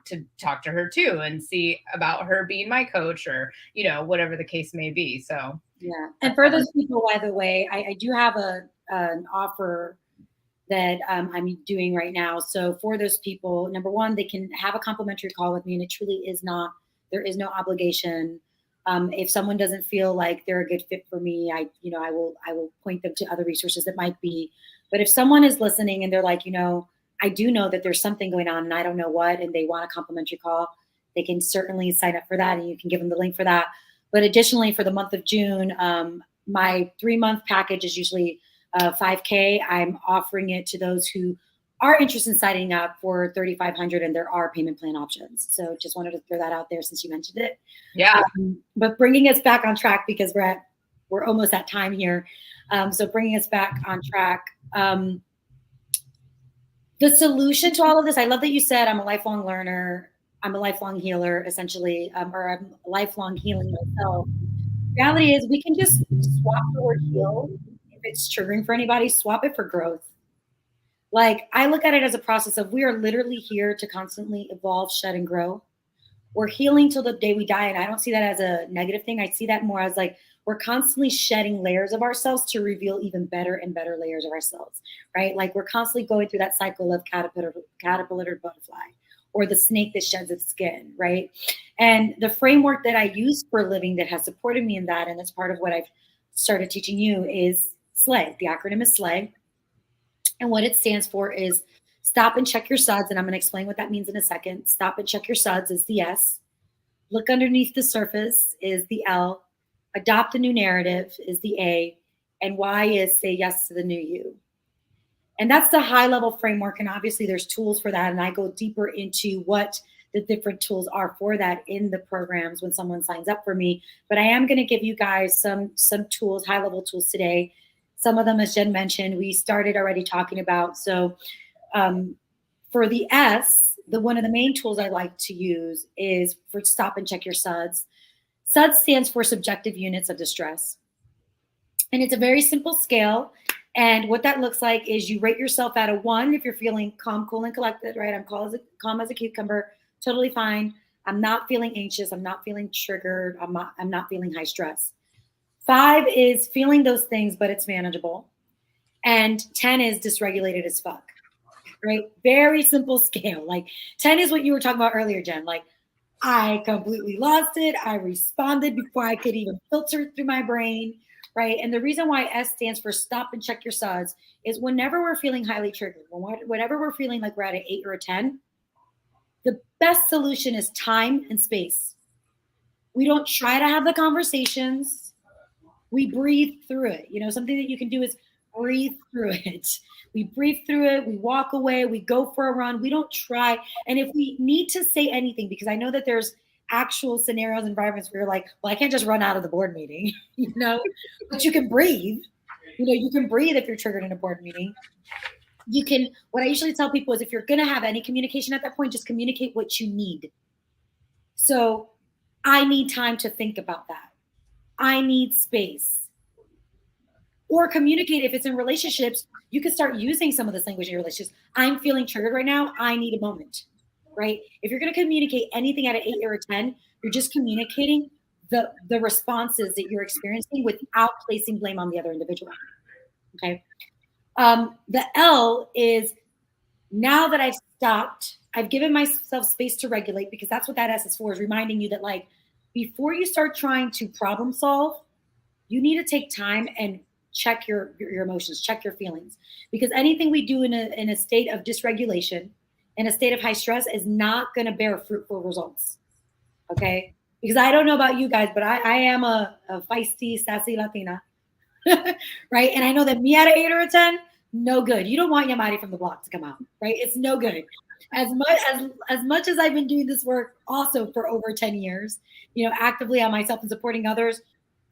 to talk to her too and see about her being my coach, or, whatever the case may be. So, yeah. And for those people, by the way, I do have an offer that I'm doing right now. So for those people, number one, they can have a complimentary call with me, and it truly is not, there is no obligation. If someone doesn't feel like they're a good fit for me, I will point them to other resources that might be. But if someone is listening and they're like, I do know that there's something going on and I don't know what, and they want a complimentary call, they can certainly sign up for that, and you can give them the link for that. But additionally, for the month of June, my 3-month package is usually $5K. I'm offering it to those who are interested in signing up for $3,500, and there are payment plan options. So just wanted to throw that out there since you mentioned it. Yeah. But bringing us back on track, because we're almost at time here. So bringing us back on track. The solution to all of this, I love that you said I'm a lifelong learner. I'm a lifelong healer, essentially, or I'm lifelong healing myself. Reality is, we can just swap the word heal. If it's triggering for anybody, swap it for growth. Like, I look at it as a process of, we are literally here to constantly evolve, shed, and grow. We're healing till the day we die. And I don't see that as a negative thing. I see that more as like, we're constantly shedding layers of ourselves to reveal even better and better layers of ourselves, right? Like, we're constantly going through that cycle of caterpillar to butterfly, or the snake that sheds its skin, right? And the framework that I use for a living that has supported me in that, and that's part of what I've started teaching you, is SLAY. The acronym is SLAY. And what it stands for is stop and check your suds. And I'm going to explain what that means in a second. Stop and check your suds is the S. Look underneath the surface is the L. Adopt a new narrative is the A. And Y is say yes to the new you. And that's the high level framework. And obviously there's tools for that. And I go deeper into what the different tools are for that in the programs when someone signs up for me. But I am going to give you guys some tools, high level tools today. Some of them, as Jen mentioned, we started already talking about. So for the S, one of the main tools I like to use is for stop and check your SUDS. SUDS stands for subjective units of distress. And it's a very simple scale. And what that looks like is you rate yourself at a 1 if you're feeling calm, cool, and collected, right? I'm calm as a cucumber, totally fine. I'm not feeling anxious. I'm not feeling triggered. I'm not feeling high stress. 5 is feeling those things, but it's manageable. And 10 is dysregulated as fuck, right? Very simple scale. Like 10 is what you were talking about earlier, Jen. Like, I completely lost it. I responded before I could even filter through my brain, right? And the reason why S stands for stop and check your SUDS is whenever we're feeling highly triggered, whenever we're feeling like we're at an 8 or a 10, the best solution is time and space. We don't try to have the conversations. We breathe through it. Something that you can do is breathe through it. We breathe through it. We walk away. We go for a run. We don't try. And if we need to say anything, because I know that there's actual scenarios, environments where you're like, well, I can't just run out of the board meeting, but you can breathe. You can breathe if you're triggered in a board meeting. You can, what I usually tell people is if you're going to have any communication at that point, just communicate what you need. So I need time to think about that. I need space. Or communicate if it's in relationships, you can start using some of this language in your relationships. I'm feeling triggered right now. I need a moment, right? If you're going to communicate anything at an 8 or a 10, you're just communicating the responses that you're experiencing without placing blame on the other individual. Okay. The L is, now that I've stopped, I've given myself space to regulate, because that's what that S is for, is reminding you that, like, before you start trying to problem solve, you need to take time and check your emotions, check your feelings, because anything we do in a state of dysregulation, in a state of high stress, is not going to bear fruitful results. Okay. Because I don't know about you guys, but I am a feisty, sassy Latina. Right. And I know that me at an 8 or a 10, no good. You don't want Yamarie from the block to come out, right? It's no good. As much as I've been doing this work also for over 10 years, actively on myself and supporting others,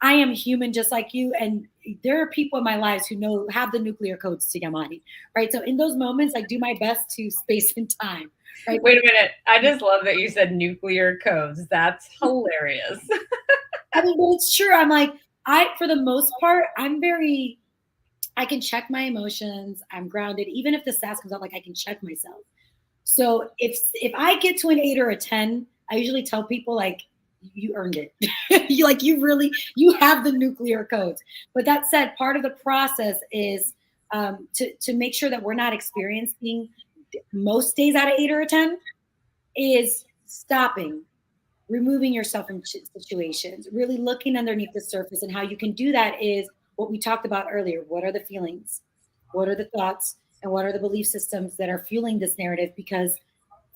I am human just like you. And there are people in my lives who have the nuclear codes to Yamarie, right? So in those moments, I do my best to space and time. Right? Wait a minute. I just love that you said nuclear codes. That's hilarious. I mean, but it's true. I'm like, for the most part, I can check my emotions. I'm grounded. Even if the sass comes out, like, I can check myself. So if I get to an 8 or a 10, I usually tell people, like, you earned it. you have the nuclear codes. But that said, part of the process is to make sure that we're not experiencing most days out of 8 or a 10 is stopping, removing yourself from situations, really looking underneath the surface. And how you can do that is what we talked about earlier. What are the feelings? What are the thoughts? And what are the belief systems that are fueling this narrative? Because,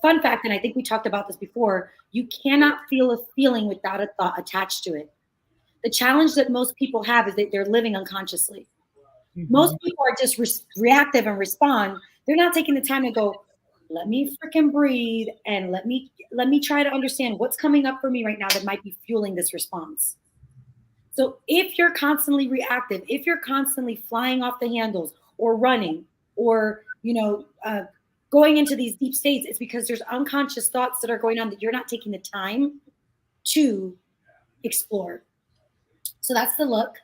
fun fact, and I think we talked about this before, you cannot feel a feeling without a thought attached to it. The challenge that most people have is that they're living unconsciously. Mm-hmm. Most people are just reactive and respond. They're not taking the time to go, let me freaking breathe, and let me try to understand what's coming up for me right now that might be fueling this response. So if you're constantly reactive, if you're constantly flying off the handles or running or, going into these deep states, it's because there's unconscious thoughts that are going on that you're not taking the time to explore. So that's the look.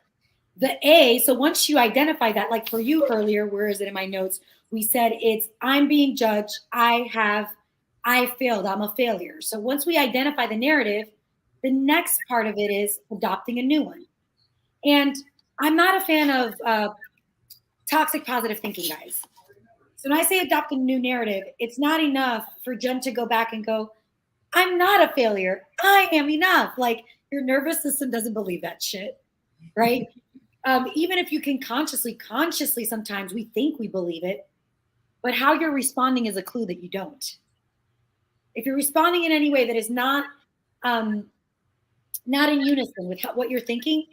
The A, so once you identify that, like for you earlier, where is it in my notes? We said it's, I'm being judged. I failed. I'm a failure. So once we identify the narrative, the next part of it is adopting a new one. And I'm not a fan of toxic positive thinking, guys. So when I say adopt a new narrative, it's not enough for Jen to go back and go, I'm not a failure. I am enough. Like, your nervous system doesn't believe that shit, right? Even if you can consciously, sometimes we think we believe it, but how you're responding is a clue that you don't. If you're responding in any way that is not in unison with what you're thinking,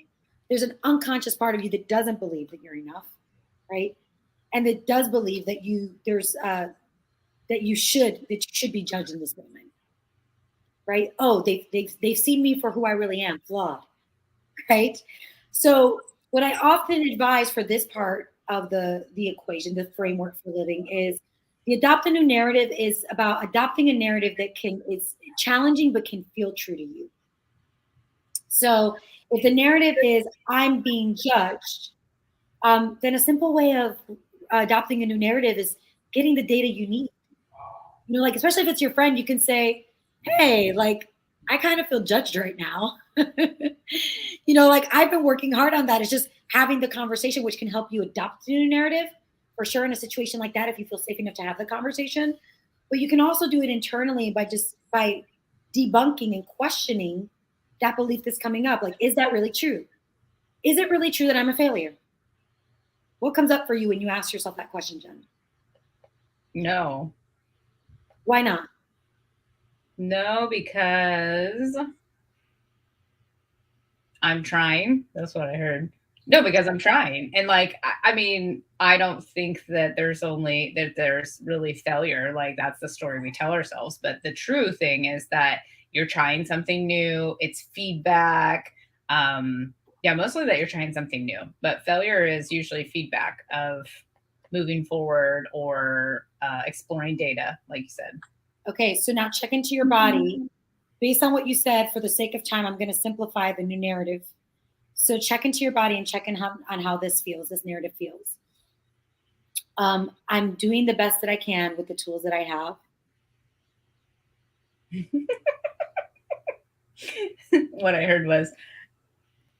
there's an unconscious part of you that doesn't believe that you're enough, right? And that does believe that you should be judged in this moment, right? Oh, they've seen me for who I really am, flawed, right? So what I often advise for this part of the equation, the framework for living, is the adopt a new narrative is about adopting a narrative that is challenging but can feel true to you. So if the narrative is I'm being judged, then a simple way of adopting a new narrative is getting the data you need. Like, especially if it's your friend, you can say, hey, like, I kind of feel judged right now. Like, I've been working hard on that. It's just having the conversation, which can help you adopt a new narrative, for sure, in a situation like that, if you feel safe enough to have the conversation. But you can also do it internally by debunking and questioning that belief that's coming up. Like, is that really true? Is it really true that I'm a failure? What comes up for you when you ask yourself that question, Jen? No. Why not? No, because I'm trying. That's what I heard. No, because I'm trying. And like, I mean, I don't think that there's really failure. Like that's the story we tell ourselves. But the true thing is that you're trying something new. It's feedback. Yeah, mostly that you're trying something new. But failure is usually feedback of moving forward or exploring data, like you said. Okay, so now check into your body. Based on what you said, for the sake of time, I'm going to simplify the new narrative. So check into your body and check in on how this feels, this narrative feels. I'm doing the best that I can with the tools that I have. What I heard was,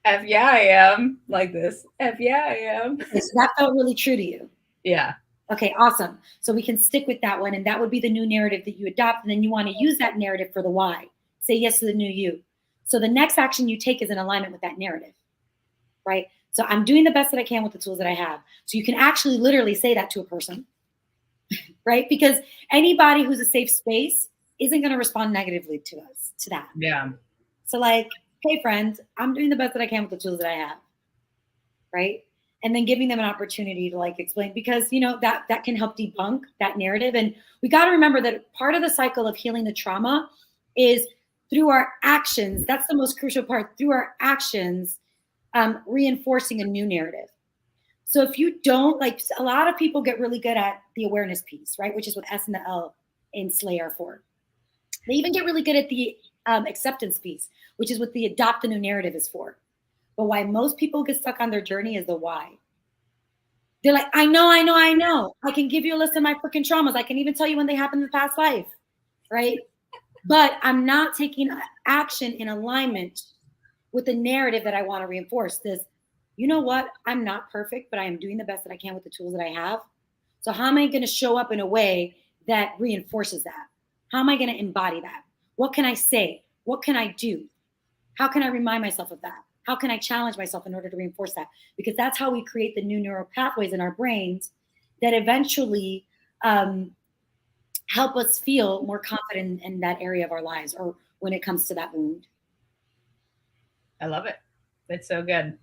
F yeah, I am like this. F yeah, I am. Okay, so that felt really true to you. Yeah. Okay, awesome. So we can stick with that one, and that would be the new narrative that you adopt, and then you want to use that narrative for the why. Say yes to the new you. So the next action you take is in alignment with that narrative, right? So I'm doing the best that I can with the tools that I have. So you can actually literally say that to a person, right? Because anybody who's a safe space isn't going to respond negatively to us, to that. Yeah. So like, hey friends, I'm doing the best that I can with the tools that I have, right? And then giving them an opportunity to like explain, because you know that can help debunk that narrative. And we got to remember that part of the cycle of healing the trauma is through our actions. That's the most crucial part. Through our actions, reinforcing a new narrative. So if you don't, like, a lot of people get really good at the awareness piece, right? Which is what S and the L in Slay are for. They even get really good at the acceptance piece, which is what the adopt the new narrative is for. But why most people get stuck on their journey is the why. They're like, I know, I know, I know. I can give you a list of my freaking traumas. I can even tell you when they happened in the past life, right? But I'm not taking action in alignment with the narrative that I want to reinforce. This, you know what? I'm not perfect, but I am doing the best that I can with the tools that I have. So how am I going to show up in a way that reinforces that? How am I going to embody that? What can I say? What can I do? How can I remind myself of that? How can I challenge myself in order to reinforce that? Because that's how we create the new neural pathways in our brains that eventually help us feel more confident in that area of our lives or when it comes to that wound. I love it. It's so good.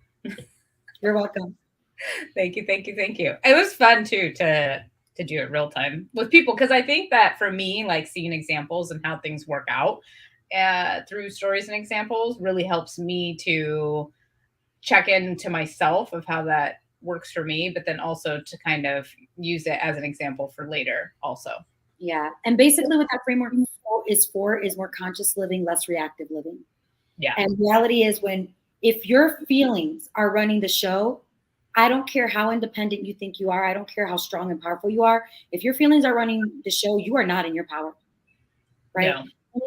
You're welcome. Thank you, thank you, thank you. It was fun too to do it real time with people because I think that for me, like seeing examples and how things work out through stories and examples really helps me to check into myself of how that works for me, but then also to kind of use it as an example for later also. Yeah. And basically what that framework is more conscious living, less reactive living. Yeah. And reality is if your feelings are running the show, I don't care how independent you think you are. I don't care how strong and powerful you are. If your feelings are running the show, you are not in your power. Right. No.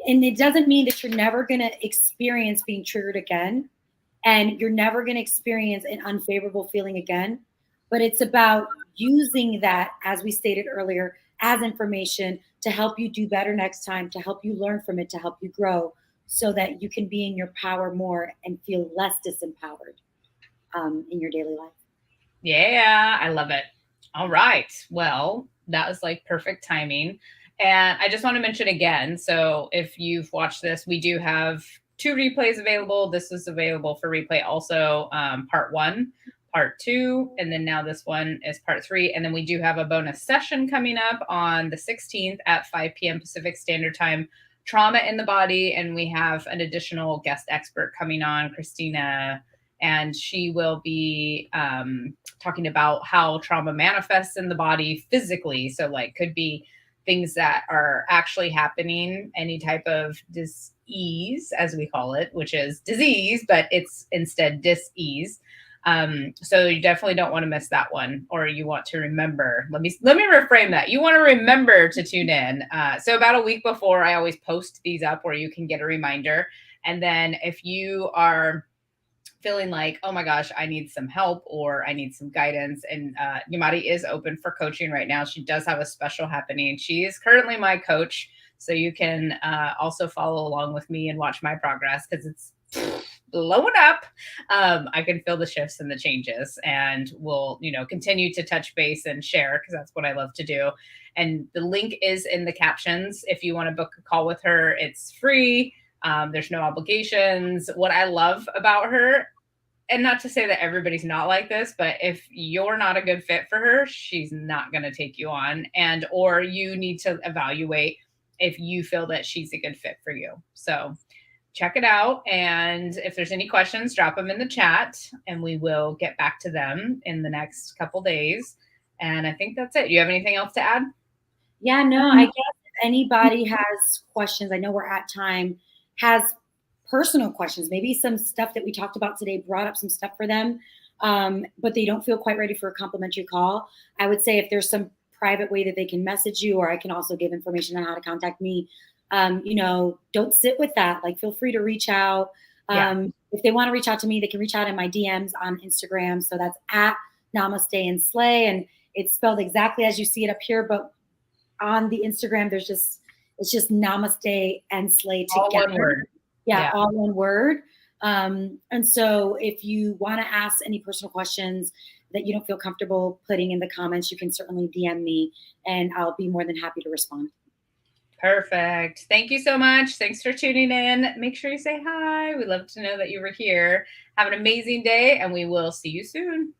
And it doesn't mean that you're never going to experience being triggered again. And you're never going to experience an unfavorable feeling again. But it's about using that, as we stated earlier, as information to help you do better next time, to help you learn from it, to help you grow so that you can be in your power more and feel less disempowered in your daily life. Yeah, I love it. All right. Well, that was like perfect timing. And I just want to mention again, so if you've watched this, we do have two replays available. This is available for replay also, part one, part two, and then now this one is part three. And then we do have a bonus session coming up on the 16th at 5 p.m. Pacific Standard Time, trauma in the body. And we have an additional guest expert coming on, Christina, and she will be talking about how trauma manifests in the body physically. So, like, could be things that are actually happening, any type of dis-ease, as we call it, which is disease, but it's instead dis-ease. So you definitely don't want to miss that one, or you want to remember. Let me reframe that. You want to remember to tune in. So about a week before, I always post these up where you can get a reminder. And then if you are feeling like, oh my gosh, I need some help or I need some guidance. And Yamarie is open for coaching right now. She does have a special happening. She is currently my coach. So you can also follow along with me and watch my progress because it's blowing up. I can feel the shifts and the changes, and we'll, continue to touch base and share because that's what I love to do. And the link is in the captions. If you want to book a call with her, it's free. There's no obligations. What I love about her and not to say that everybody's not like this, but if you're not a good fit for her, she's not going to take you on. And, or you need to evaluate if you feel that she's a good fit for you. So check it out. And if there's any questions, drop them in the chat and we will get back to them in the next couple days. And I think that's it. You have anything else to add? Yeah, no, I guess if anybody has questions, I know we're at time, has personal questions, maybe some stuff that we talked about today brought up some stuff for them, but they don't feel quite ready for a complimentary call. I would say if there's some private way that they can message you, or I can also give information on how to contact me, don't sit with that. Like, feel free to reach out. If they want to reach out to me, they can reach out in my DMs on Instagram. So that's at Namaste and Slay. And it's spelled exactly as you see it up here, but on the Instagram, it's just Namaste and Slay together. All one word. Yeah, all one word. And so if you want to ask any personal questions that you don't feel comfortable putting in the comments, you can certainly DM me and I'll be more than happy to respond. Perfect. Thank you so much. Thanks for tuning in. Make sure you say hi. We'd love to know that you were here. Have an amazing day and we will see you soon.